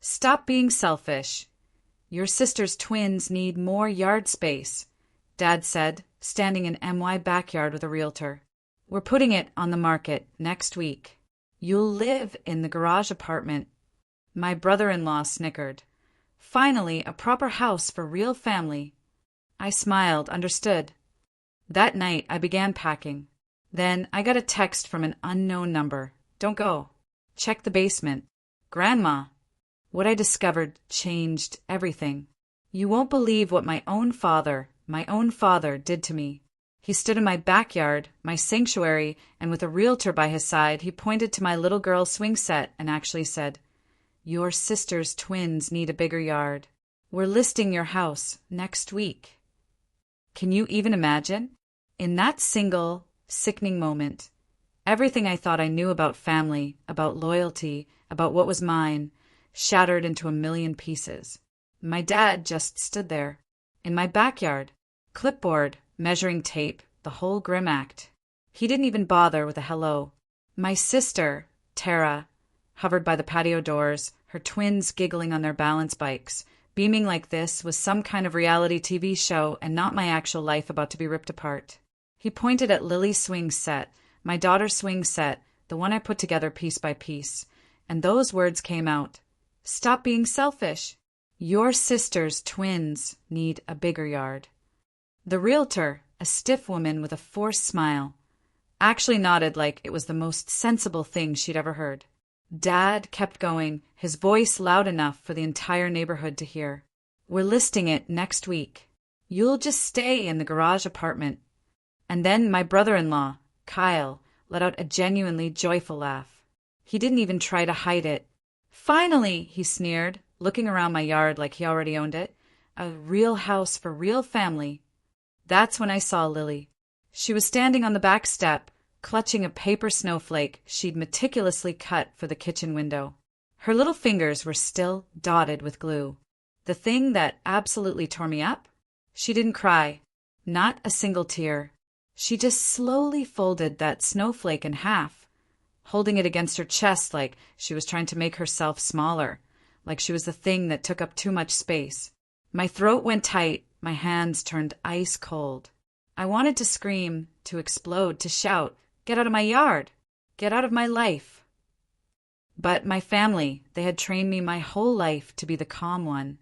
Stop being selfish. Your sister's twins need more yard space, Dad said, standing in MY backyard with a realtor. We're putting it on the market next week. You'll live in the garage apartment. My brother-in-law snickered. Finally, a proper house for real family. I smiled, understood. That night, I began packing. Then I got a text from an unknown number. Don't go. Check the basement. Grandma. What I discovered changed everything. You won't believe what my own father did to me. He stood in my backyard, my sanctuary, and with a realtor by his side, he pointed to my little girl's swing set and actually said, "Your sister's twins need a bigger yard. We're listing your house next week." Can you even imagine? In that single, sickening moment, everything I thought I knew about family, about loyalty, about what was mine, shattered into a million pieces. My dad just stood there, in my backyard, clipboard, measuring tape, the whole grim act. He didn't even bother with a hello. My sister, Tara, hovered by the patio doors, her twins giggling on their balance bikes. Beaming like this was some kind of reality TV show and not my actual life about to be ripped apart. He pointed at Lily's swing set, my daughter's swing set, the one I put together piece by piece, and those words came out. Stop being selfish. Your sister's twins need a bigger yard. The realtor, a stiff woman with a forced smile, actually nodded like it was the most sensible thing she'd ever heard. Dad kept going, his voice loud enough for the entire neighborhood to hear. We're listing it next week. You'll just stay in the garage apartment. And then my brother-in-law, Kyle, let out a genuinely joyful laugh. He didn't even try to hide it. Finally, he sneered, looking around my yard like he already owned it. A real house for real family. That's when I saw Lily. She was standing on the back step, clutching a paper snowflake she'd meticulously cut for the kitchen window. Her little fingers were still dotted with glue. The thing that absolutely tore me up? She didn't cry. Not a single tear. She just slowly folded that snowflake in half, holding it against her chest like she was trying to make herself smaller, like she was the thing that took up too much space. My throat went tight, my hands turned ice cold. I wanted to scream, to explode, to shout, "Get out of my yard! Get out of my life!" But my family, they had trained me my whole life to be the calm one,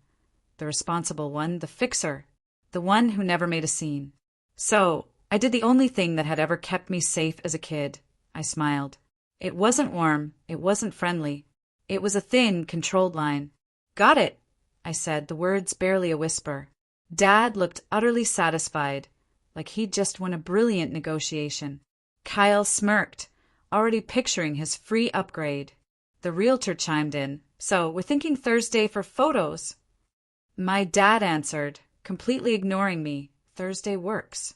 the responsible one, the fixer, the one who never made a scene. So, I did the only thing that had ever kept me safe as a kid. I smiled. It wasn't warm, it wasn't friendly. It was a thin, controlled line. "Got it," I said, the words barely a whisper. Dad looked utterly satisfied, like he'd just won a brilliant negotiation. Kyle smirked, already picturing his free upgrade. The realtor chimed in. "So, we're thinking Thursday for photos." My dad answered, completely ignoring me. "Thursday works."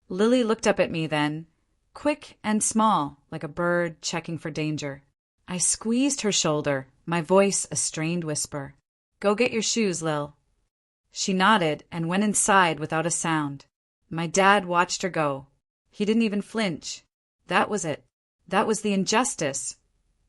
Lily looked up at me then, quick and small, like a bird checking for danger. I squeezed her shoulder, my voice a strained whisper. "Go get your shoes, Lil." She nodded and went inside without a sound. My dad watched her go. He didn't even flinch. That was it. That was the injustice,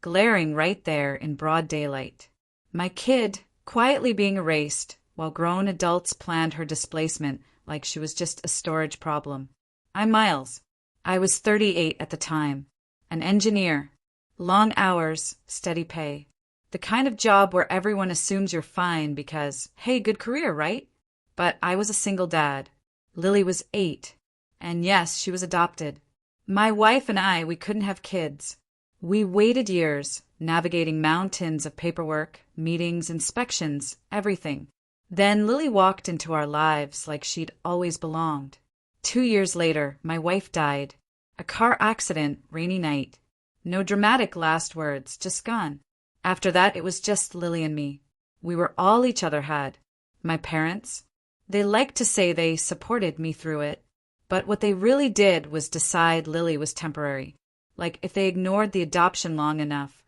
glaring right there in broad daylight. My kid, quietly being erased, while grown adults planned her displacement like she was just a storage problem. I'm Miles. I was 38 at the time. An engineer. Long hours, steady pay. The kind of job where everyone assumes you're fine because, hey, good career, right? But I was a single dad. Lily was 8. And yes, she was adopted. My wife and I, we couldn't have kids. We waited years, navigating mountains of paperwork, meetings, inspections, everything. Then Lily walked into our lives like she'd always belonged. 2 years later, my wife died. A car accident, rainy night. No dramatic last words, just gone. After that, it was just Lily and me. We were all each other had. My parents, they liked to say they supported me through it, but what they really did was decide Lily was temporary. Like if they ignored the adoption long enough,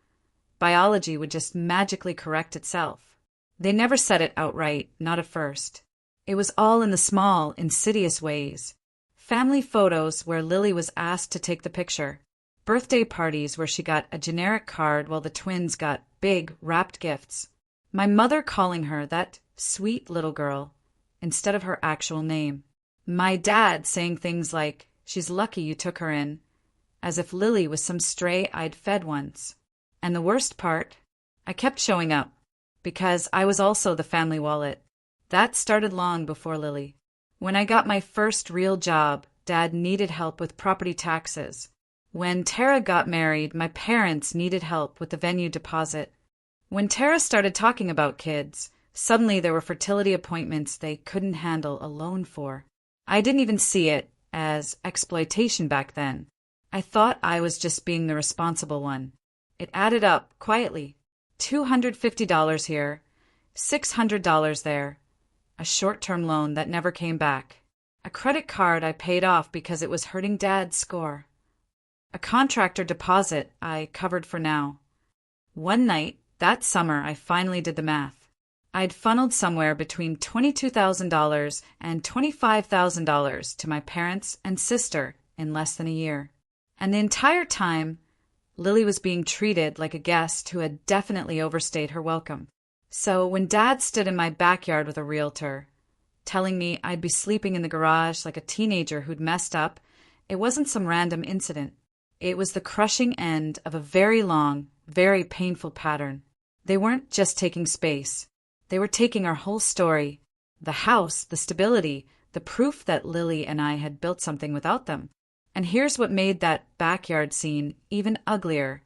biology would just magically correct itself. They never said it outright, not at first. It was all in the small, insidious ways. Family photos where Lily was asked to take the picture. Birthday parties where she got a generic card while the twins got big, wrapped gifts. My mother calling her that sweet little girl instead of her actual name. My dad saying things like, "She's lucky you took her in," as if Lily was some stray I'd fed once. And the worst part, I kept showing up, because I was also the family wallet. That started long before Lily. When I got my first real job, Dad needed help with property taxes. When Tara got married, my parents needed help with the venue deposit. When Tara started talking about kids, suddenly there were fertility appointments they couldn't handle a loan for. I didn't even see it as exploitation back then. I thought I was just being the responsible one. It added up quietly. $250 here, $600 there, a short-term loan that never came back, a credit card I paid off because it was hurting Dad's score, a contractor deposit I covered for now. One night, that summer, I finally did the math. I'd funneled somewhere between $22,000 and $25,000 to my parents and sister in less than a year. And the entire time, Lily was being treated like a guest who had definitely overstayed her welcome. So when Dad stood in my backyard with a realtor, telling me I'd be sleeping in the garage like a teenager who'd messed up, it wasn't some random incident. It was the crushing end of a very long, very painful pattern. They weren't just taking space. They were taking our whole story, the house, the stability, the proof that Lily and I had built something without them. And here's what made that backyard scene even uglier.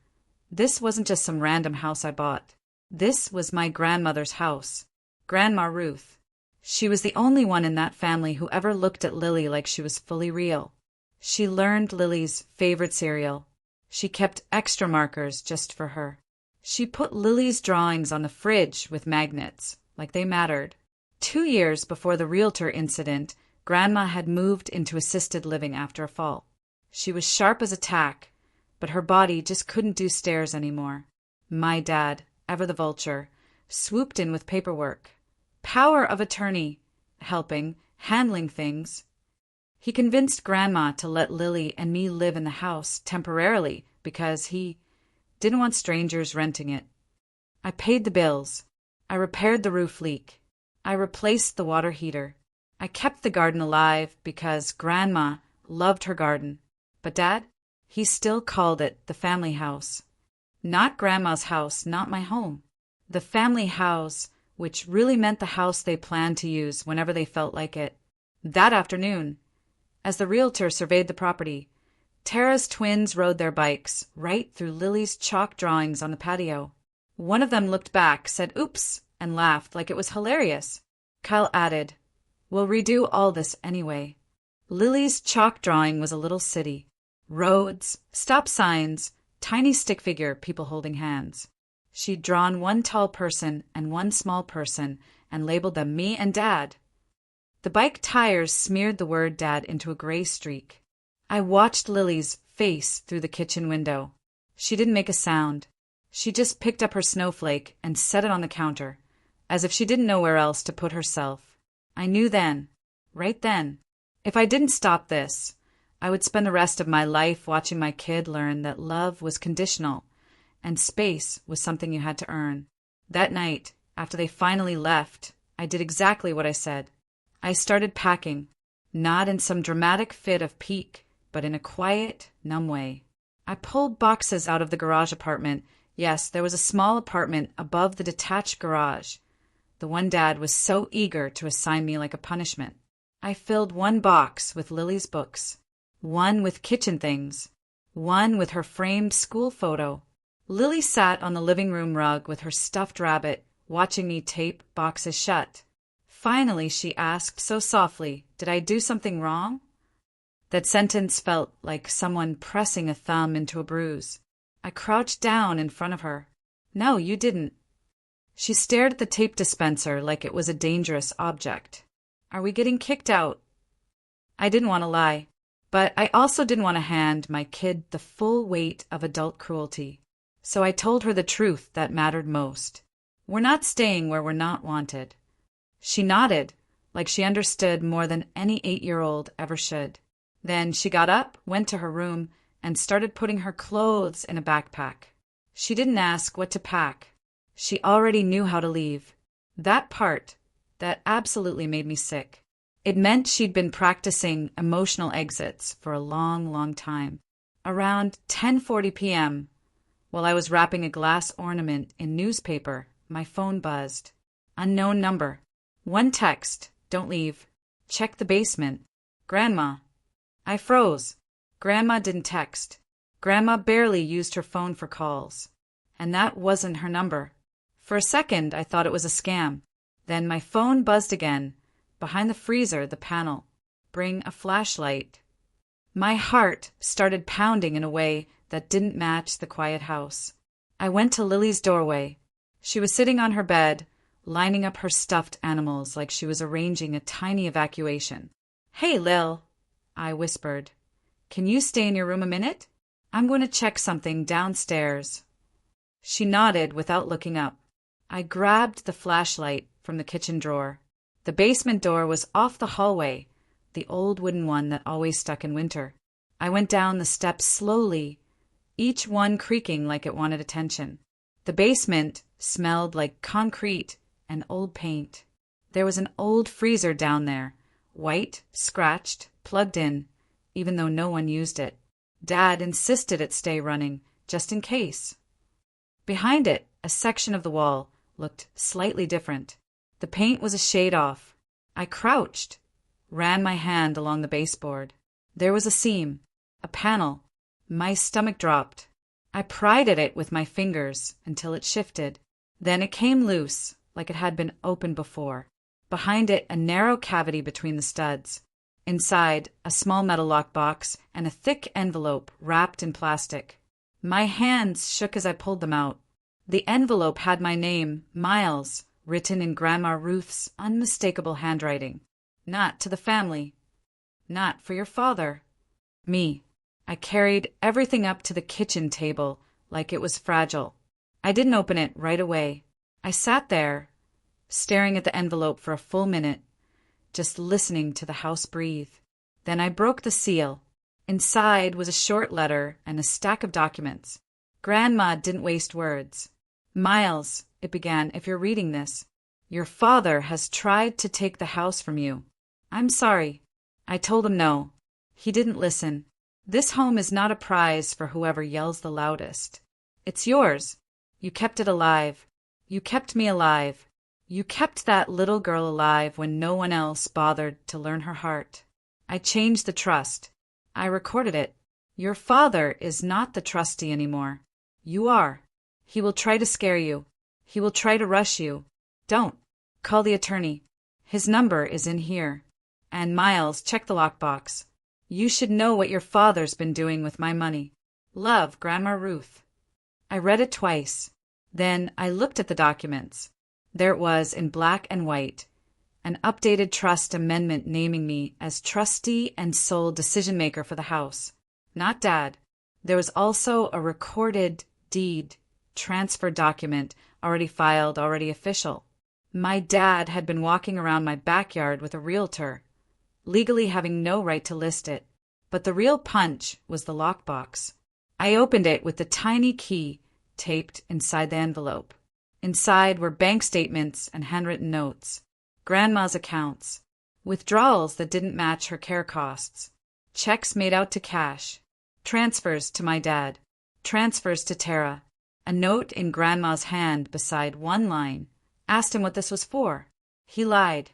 This wasn't just some random house I bought. This was my grandmother's house, Grandma Ruth. She was the only one in that family who ever looked at Lily like she was fully real. She learned Lily's favorite cereal. She kept extra markers just for her. She put Lily's drawings on the fridge with magnets, like they mattered. 2 years before the Realtor incident, Grandma had moved into assisted living after a fall. She was sharp as a tack, but her body just couldn't do stairs anymore. My dad, ever the vulture, swooped in with paperwork. Power of attorney, helping, handling things. He convinced Grandma to let Lily and me live in the house temporarily because he didn't want strangers renting it. I paid the bills. I repaired the roof leak. I replaced the water heater. I kept the garden alive because Grandma loved her garden. But Dad, he still called it the family house. Not Grandma's house, not my home. The family house, which really meant the house they planned to use whenever they felt like it. That afternoon, as the Realtor surveyed the property, Tara's twins rode their bikes right through Lily's chalk drawings on the patio. One of them looked back, said oops, and laughed like it was hilarious. Kyle added, "We'll redo all this anyway." Lily's chalk drawing was a little city. Roads, stop signs, tiny stick figure, people holding hands. She'd drawn one tall person and one small person and labeled them me and Dad. The bike tires smeared the word Dad into a gray streak. I watched Lily's face through the kitchen window. She didn't make a sound. She just picked up her snowflake and set it on the counter, as if she didn't know where else to put herself. I knew then, right then, if I didn't stop this, I would spend the rest of my life watching my kid learn that love was conditional and space was something you had to earn. That night, after they finally left, I did exactly what I said. I started packing, not in some dramatic fit of pique, but in a quiet, numb way. I pulled boxes out of the garage apartment. Yes, there was a small apartment above the detached garage, the one Dad was so eager to assign me like a punishment. I filled one box with Lily's books, one with kitchen things, one with her framed school photo. Lily sat on the living room rug with her stuffed rabbit, watching me tape boxes shut. Finally, she asked so softly, "Did I do something wrong?" That sentence felt like someone pressing a thumb into a bruise. I crouched down in front of her. "No, you didn't." She stared at the tape dispenser like it was a dangerous object. "Are we getting kicked out?" I didn't want to lie, but I also didn't want to hand my kid the full weight of adult cruelty. So I told her the truth that mattered most. "We're not staying where we're not wanted." She nodded, like she understood more than any 8-year-old ever should. Then she got up, went to her room, and started putting her clothes in a backpack. She didn't ask what to pack. She already knew how to leave. That absolutely made me sick. It meant she'd been practicing emotional exits for a long, long time. Around 10:40 p.m., while I was wrapping a glass ornament in newspaper, my phone buzzed. Unknown number. One text. Don't leave. Check the basement. Grandma. I froze. Grandma didn't text. Grandma barely used her phone for calls. And that wasn't her number. For a second, I thought it was a scam. Then my phone buzzed again. Behind the freezer, the panel. Bring a flashlight. My heart started pounding in a way that didn't match the quiet house. I went to Lily's doorway. She was sitting on her bed, lining up her stuffed animals like she was arranging a tiny evacuation. "Hey, Lil," I whispered. "Can you stay in your room a minute? I'm going to check something downstairs." She nodded without looking up. I grabbed the flashlight from the kitchen drawer. The basement door was off the hallway, the old wooden one that always stuck in winter. I went down the steps slowly, each one creaking like it wanted attention. The basement smelled like concrete and old paint. There was an old freezer down there, white, scratched, plugged in, even though no one used it. Dad insisted it stay running, just in case. Behind it, a section of the wall looked slightly different. The paint was a shade off. I crouched, ran my hand along the baseboard. There was a seam, a panel. My stomach dropped. I pried at it with my fingers until it shifted. Then it came loose, like it had been open before. Behind it, a narrow cavity between the studs. Inside, a small metal lockbox and a thick envelope wrapped in plastic. My hands shook as I pulled them out. The envelope had my name, Miles, written in Grandma Ruth's unmistakable handwriting. Not to the family. Not for your father. Me. I carried everything up to the kitchen table like it was fragile. I didn't open it right away. I sat there, staring at the envelope for a full minute, just listening to the house breathe. Then I broke the seal. Inside was a short letter and a stack of documents. Grandma didn't waste words. "Miles," it began, "if you're reading this, your father has tried to take the house from you. I'm sorry." I told him no. He didn't listen. This home is not a prize for whoever yells the loudest. It's yours. You kept it alive. You kept me alive. You kept that little girl alive when no one else bothered to learn her heart. I changed the trust. I recorded it. Your father is not the trustee anymore. You are. He will try to scare you. He will try to rush you. Don't. Call the attorney. His number is in here. And Miles, check the lockbox. You should know what your father's been doing with my money. Love, Grandma Ruth. I read it twice. Then I looked at the documents. There it was in black and white. An updated trust amendment naming me as trustee and sole decision-maker for the house. Not Dad. There was also a recorded deed transfer document, already filed, already official. My dad had been walking around my backyard with a realtor, legally having no right to list it. But the real punch was the lockbox. I opened it with the tiny key taped inside the envelope. Inside were bank statements and handwritten notes, Grandma's accounts, withdrawals that didn't match her care costs, checks made out to cash, transfers to my dad, transfers to Tara, a note in Grandma's hand beside one line. Asked him what this was for. He lied.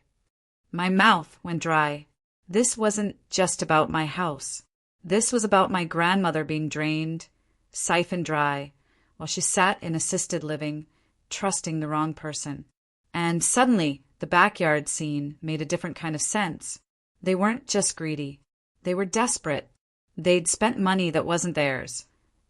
My mouth went dry. This wasn't just about my house. This was about my grandmother being drained, siphoned dry, while she sat in assisted living, trusting the wrong person. And suddenly, the backyard scene made a different kind of sense. They weren't just greedy. They were desperate. They'd spent money that wasn't theirs,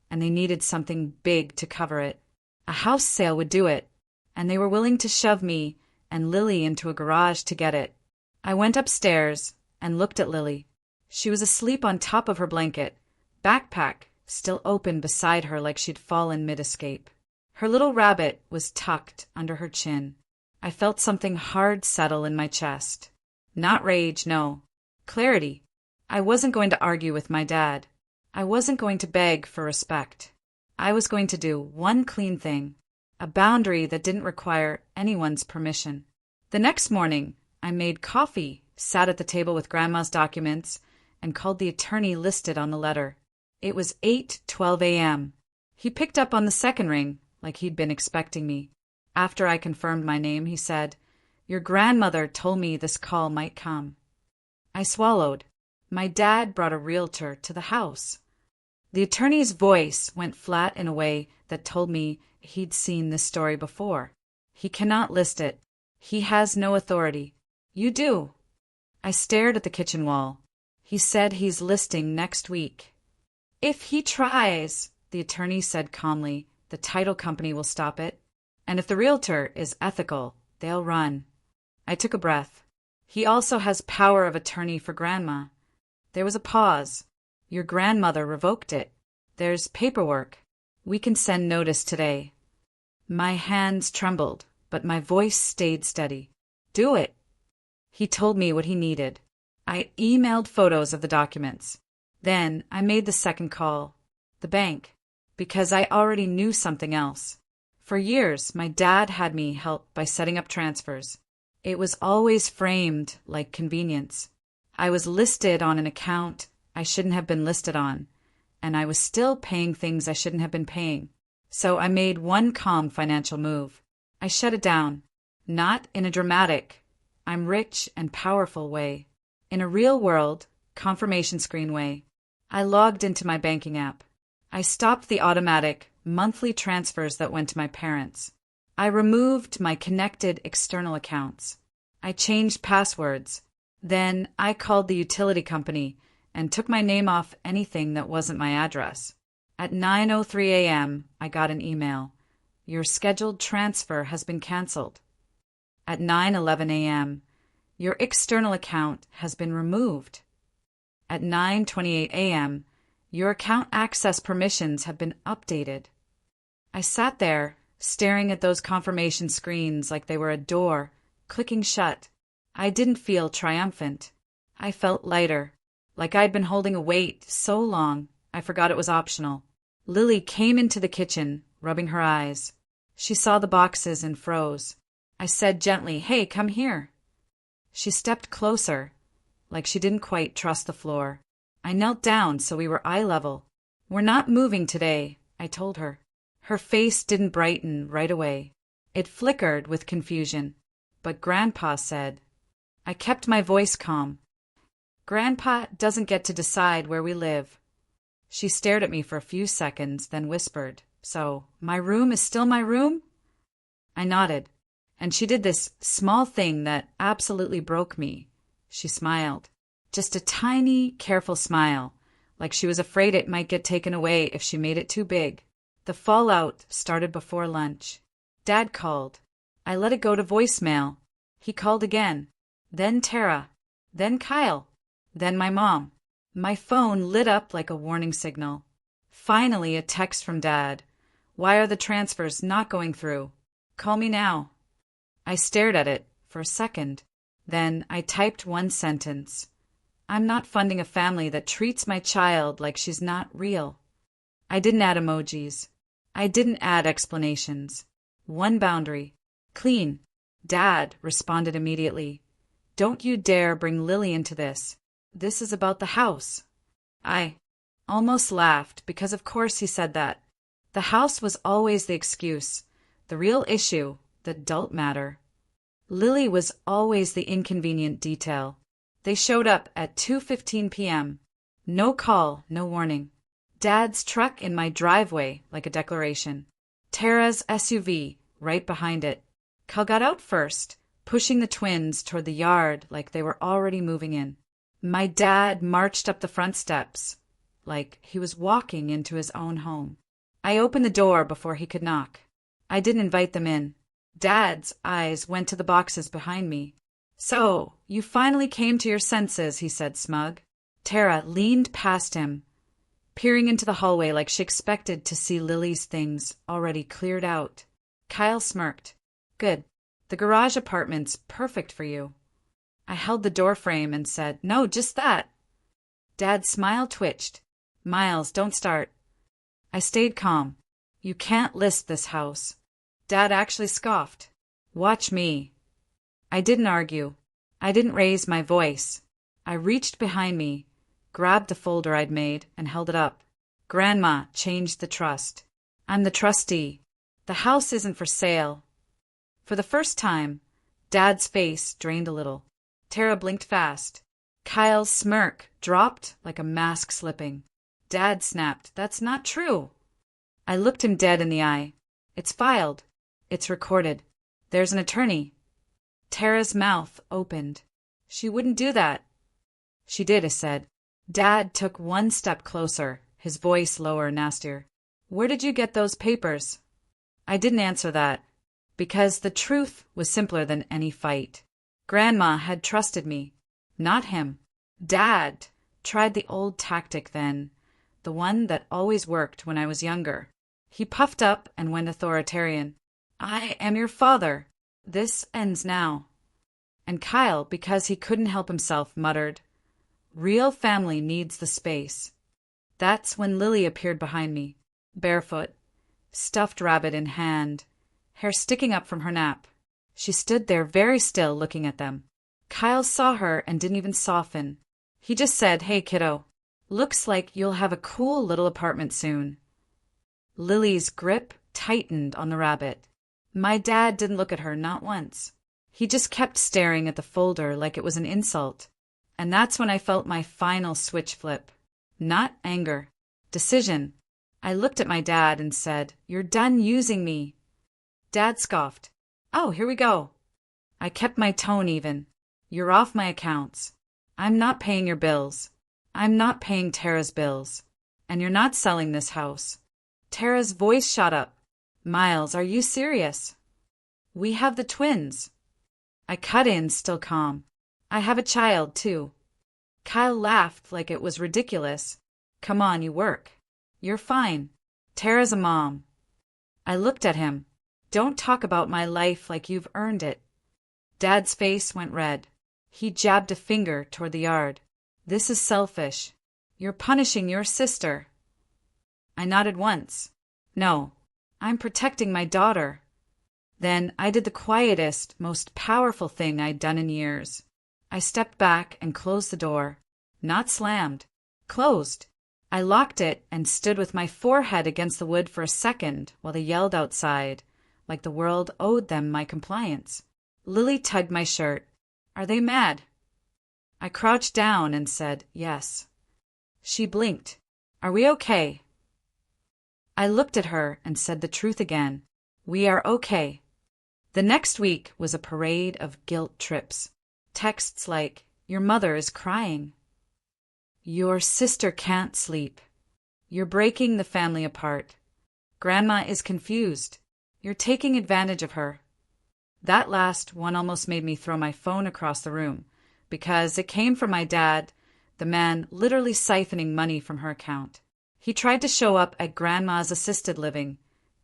and they needed something big to cover it. A house sale would do it, and they were willing to shove me and Lily into a garage to get it. I went upstairs and looked at Lily. She was asleep on top of her blanket, backpack still open beside her like she'd fallen mid-escape. Her little rabbit was tucked under her chin. I felt something hard settle in my chest. Not rage, no. Clarity. I wasn't going to argue with my dad. I wasn't going to beg for respect. I was going to do one clean thing. a boundary that didn't require anyone's permission. The next morning, I made coffee, sat at the table with Grandma's documents, and called the attorney listed on the letter. It was 8:12 a.m. He picked up on the second ring, like he'd been expecting me. After I confirmed my name, he said, "Your grandmother told me this call might come." I swallowed. My dad brought a realtor to the house. The attorney's voice went flat in a way that told me he'd seen this story before. "He cannot list it. He has no authority. You do." I stared at the kitchen wall. "He said he's listing next week." "If he tries," the attorney said calmly, "the title company will stop it. And if the realtor is ethical, they'll run." I took a breath. "He also has power of attorney for Grandma." There was a pause. "Your grandmother revoked it. There's paperwork. We can send notice today." My hands trembled, but my voice stayed steady. "Do it." He told me what he needed. I emailed photos of the documents. Then I made the second call. The bank. Because I already knew something else. For years, my dad had me help by setting up transfers. It was always framed like convenience. I was listed on an account I shouldn't have been listed on, and I was still paying things I shouldn't have been paying. So I made one calm financial move. I shut it down. Not in a dramatic, "I'm rich and powerful" way. In a real-world, confirmation screen way. I logged into my banking app. I stopped the automatic, monthly transfers that went to my parents. I removed my connected external accounts. I changed passwords. Then I called the utility company and took my name off anything that wasn't my address. At 9:03 a.m., I got an email. "Your scheduled transfer has been canceled." At 9:11 a.m., "Your external account has been removed." At 9:28 a.m., "Your account access permissions have been updated." I sat there, staring at those confirmation screens like they were a door, clicking shut. I didn't feel triumphant. I felt lighter, like I'd been holding a weight so long I forgot it was optional. Lily came into the kitchen, rubbing her eyes. She saw the boxes and froze. I said gently, "Hey, come here." She stepped closer, like she didn't quite trust the floor. I knelt down so we were eye level. "We're not moving today," I told her. Her face didn't brighten right away. It flickered with confusion. "But Grandpa said." I kept my voice calm. "Grandpa doesn't get to decide where we live." She stared at me for a few seconds, then whispered, "So, my room is still my room?" I nodded, and she did this small thing that absolutely broke me. She smiled. Just a tiny, careful smile, like she was afraid it might get taken away if she made it too big. The fallout started before lunch. Dad called. I let it go to voicemail. He called again. Then Tara. Then Kyle. Then my mom. My phone lit up like a warning signal. Finally, a text from Dad. "Why are the transfers not going through? Call me now." I stared at it for a second. Then I typed one sentence. "I'm not funding a family that treats my child like she's not real." I didn't add emojis. I didn't add explanations. One boundary. Clean. Dad responded immediately. "Don't you dare bring Lily into this. This is about the house." I almost laughed because of course he said that. The house was always the excuse, the real issue, the adult matter. Lily was always the inconvenient detail. They showed up at 2:15 p.m. No call, no warning. Dad's truck in my driveway like a declaration. Tara's SUV right behind it. Kyle got out first, pushing the twins toward the yard like they were already moving in. My dad marched up the front steps, like he was walking into his own home. I opened the door before he could knock. I didn't invite them in. Dad's eyes went to the boxes behind me. "So, you finally came to your senses," he said, smug. Tara leaned past him, peering into the hallway like she expected to see Lily's things already cleared out. Kyle smirked. "Good. The garage apartment's perfect for you." I held the door frame and said, "No, just that." Dad's smile twitched. "Miles, don't start." I stayed calm. "You can't list this house." Dad actually scoffed. Watch me. I didn't argue. I didn't raise my voice. I reached behind me, grabbed the folder I'd made, and held it up. Grandma changed the trust. I'm the trustee. The house isn't for sale. For the first time, Dad's face drained a little. Tara blinked fast. Kyle's smirk dropped like a mask slipping. Dad snapped, "That's not true." I looked him dead in the eye. "It's filed. It's recorded. There's an attorney." Tara's mouth opened. "She wouldn't do that." "She did," I said. Dad took one step closer, his voice lower, nastier. "Where did you get those papers?" I didn't answer that, because the truth was simpler than any fight. Grandma had trusted me, not him. Dad tried the old tactic then, the one that always worked when I was younger. He puffed up and went authoritarian. "I am your father. This ends now." And Kyle, because he couldn't help himself, muttered, "Real family needs the space." That's when Lily appeared behind me, barefoot, stuffed rabbit in hand, hair sticking up from her nap. She stood there very still, looking at them. Kyle saw her and didn't even soften. He just said, "Hey, kiddo. Looks like you'll have a cool little apartment soon." Lily's grip tightened on the rabbit. My dad didn't look at her, not once. He just kept staring at the folder like it was an insult. And that's when I felt my final switch flip. Not anger. Decision. I looked at my dad and said, "You're done using me." Dad scoffed. "Oh, here we go." I kept my tone even. "You're off my accounts. I'm not paying your bills. I'm not paying Tara's bills. And you're not selling this house." Tara's voice shot up. "Miles, are you serious? We have the twins." I cut in, still calm. "I have a child, too." Kyle laughed like it was ridiculous. "Come on, you work. You're fine. Tara's a mom." I looked at him. "Don't talk about my life like you've earned it." Dad's face went red. He jabbed a finger toward the yard. "This is selfish. You're punishing your sister." I nodded once. "No, I'm protecting my daughter." Then I did the quietest, most powerful thing I'd done in years. I stepped back and closed the door. Not slammed. Closed. I locked it and stood with my forehead against the wood for a second while they yelled outside, like the world owed them my compliance. Lily tugged my shirt. "Are they mad?" I crouched down and said, "Yes." She blinked. "Are we okay?" I looked at her and said the truth again. "We are okay." The next week was a parade of guilt trips. Texts like, "Your mother is crying." "Your sister can't sleep." "You're breaking the family apart." "Grandma is confused." "You're taking advantage of her." That last one almost made me throw my phone across the room, because it came from my dad, the man literally siphoning money from her account. He tried to show up at Grandma's assisted living,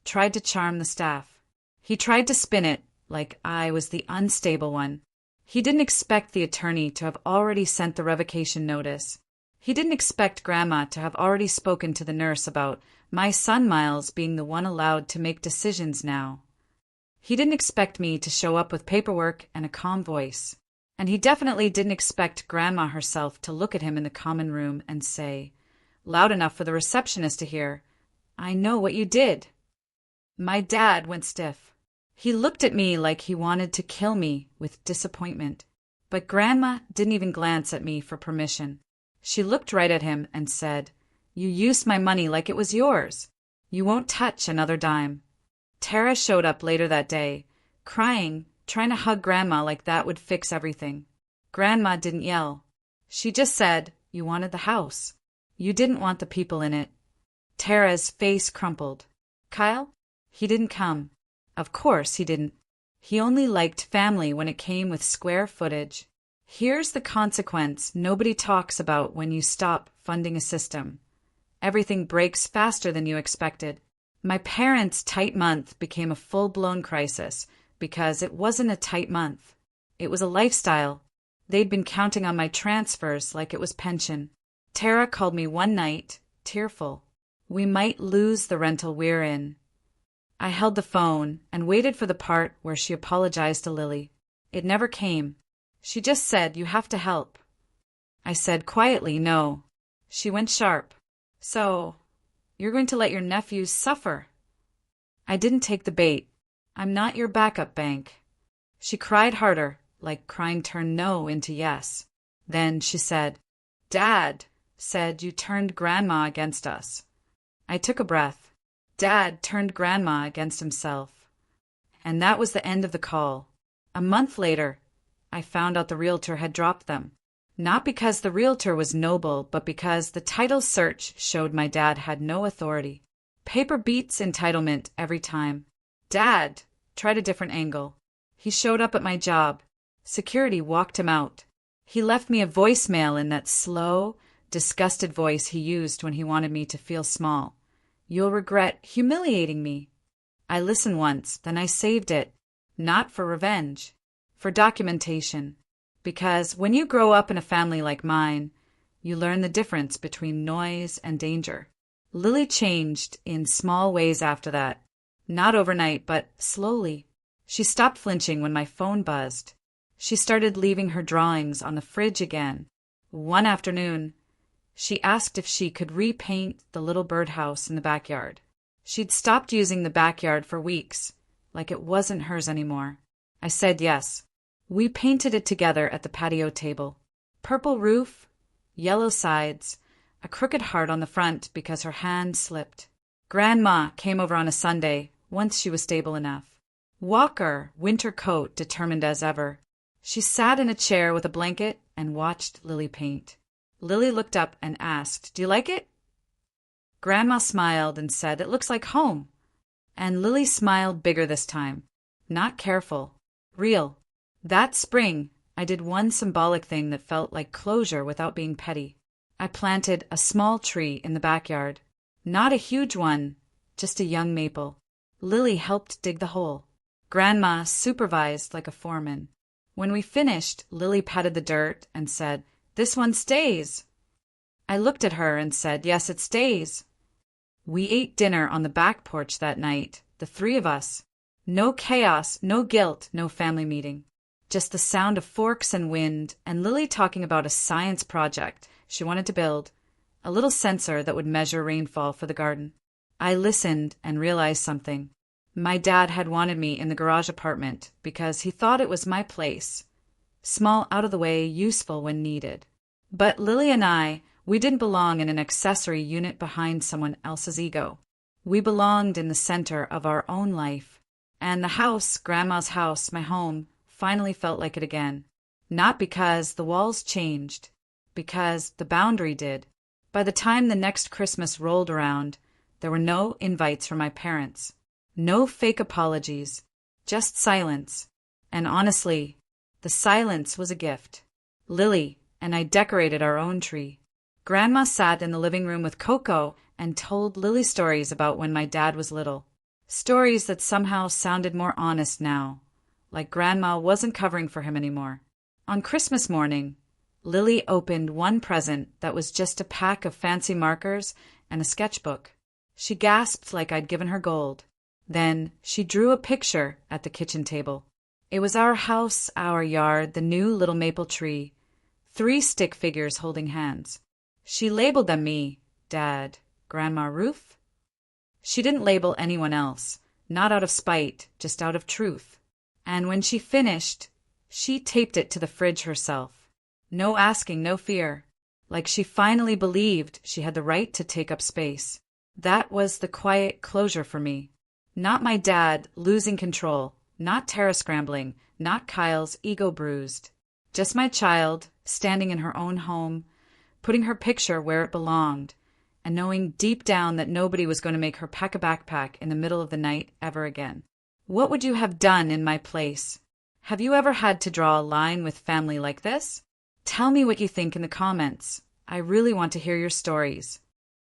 tried to charm the staff. He tried to spin it like I was the unstable one. He didn't expect the attorney to have already sent the revocation notice. He didn't expect Grandma to have already spoken to the nurse about my son Miles being the one allowed to make decisions now. He didn't expect me to show up with paperwork and a calm voice. And he definitely didn't expect Grandma herself to look at him in the common room and say, loud enough for the receptionist to hear, "I know what you did." My dad went stiff. He looked at me like he wanted to kill me with disappointment. But Grandma didn't even glance at me for permission. She looked right at him and said, "You used my money like it was yours. You won't touch another dime." Tara showed up later that day, crying, trying to hug Grandma like that would fix everything. Grandma didn't yell. She just said, "You wanted the house. You didn't want the people in it." Tara's face crumpled. "Kyle? He didn't come." Of course he didn't. He only liked family when it came with square footage. Here's the consequence nobody talks about when you stop funding a system. Everything breaks faster than you expected. My parents' tight month became a full-blown crisis because it wasn't a tight month. It was a lifestyle. They'd been counting on my transfers like it was pension. Tara called me one night, tearful. "We might lose the rental we're in." I held the phone and waited for the part where she apologized to Lily. It never came. She just said, "You have to help." I said quietly, "No." She went sharp. "So, you're going to let your nephews suffer?" I didn't take the bait. "I'm not your backup bank." She cried harder, like crying turned no into yes. Then she said, "Dad said you turned Grandma against us." I took a breath. Dad turned Grandma against himself. And that was the end of the call. A month later, I found out the Realtor had dropped them. Not because the Realtor was noble, but because the title search showed my dad had no authority. Paper beats entitlement every time. Dad tried a different angle. He showed up at my job. Security walked him out. He left me a voicemail in that slow, disgusted voice he used when he wanted me to feel small. "You'll regret humiliating me." I listened once, then I saved it. Not for revenge. For documentation. Because when you grow up in a family like mine, you learn the difference between noise and danger. Lily changed in small ways after that. Not overnight, but slowly. She stopped flinching when my phone buzzed. She started leaving her drawings on the fridge again. One afternoon, she asked if she could repaint the little birdhouse in the backyard. She'd stopped using the backyard for weeks, like it wasn't hers anymore. I said yes. We painted it together at the patio table. Purple roof, yellow sides, a crooked heart on the front because her hand slipped. Grandma came over on a Sunday, once she was stable enough. Walker, winter coat, determined as ever. She sat in a chair with a blanket and watched Lily paint. Lily looked up and asked, "Do you like it?" Grandma smiled and said, "It looks like home." And Lily smiled bigger this time. Not careful. Real. That spring, I did one symbolic thing that felt like closure without being petty. I planted a small tree in the backyard. Not a huge one, just a young maple. Lily helped dig the hole. Grandma supervised like a foreman. When we finished, Lily patted the dirt and said, "This one stays." I looked at her and said, "Yes, it stays." We ate dinner on the back porch that night, the three of us. No chaos, no guilt, no family meeting. Just the sound of forks and wind, and Lily talking about a science project she wanted to build, a little sensor that would measure rainfall for the garden. I listened and realized something. My dad had wanted me in the garage apartment because he thought it was my place. Small, out of the way, useful when needed. But Lily and I, we didn't belong in an accessory unit behind someone else's ego. We belonged in the center of our own life. And the house, Grandma's house, my home, finally felt like it again. Not because the walls changed, because the boundary did. By the time the next Christmas rolled around, there were no invites from my parents. No fake apologies, just silence. And honestly, the silence was a gift. Lily and I decorated our own tree. Grandma sat in the living room with Coco and told Lily stories about when my dad was little. Stories that somehow sounded more honest now, like Grandma wasn't covering for him anymore. On Christmas morning, Lily opened one present that was just a pack of fancy markers and a sketchbook. She gasped like I'd given her gold. Then she drew a picture at the kitchen table. It was our house, our yard, the new little maple tree. 3 stick figures holding hands. She labeled them me, Dad, Grandma, Ruth. She didn't label anyone else, not out of spite, just out of truth. And when she finished, she taped it to the fridge herself. No asking, no fear. Like she finally believed she had the right to take up space. That was the quiet closure for me. Not my dad losing control, not Tara scrambling, not Kyle's ego bruised. Just my child, standing in her own home, putting her picture where it belonged, and knowing deep down that nobody was going to make her pack a backpack in the middle of the night ever again. What would you have done in my place? Have you ever had to draw a line with family like this? Tell me what you think in the comments. I really want to hear your stories.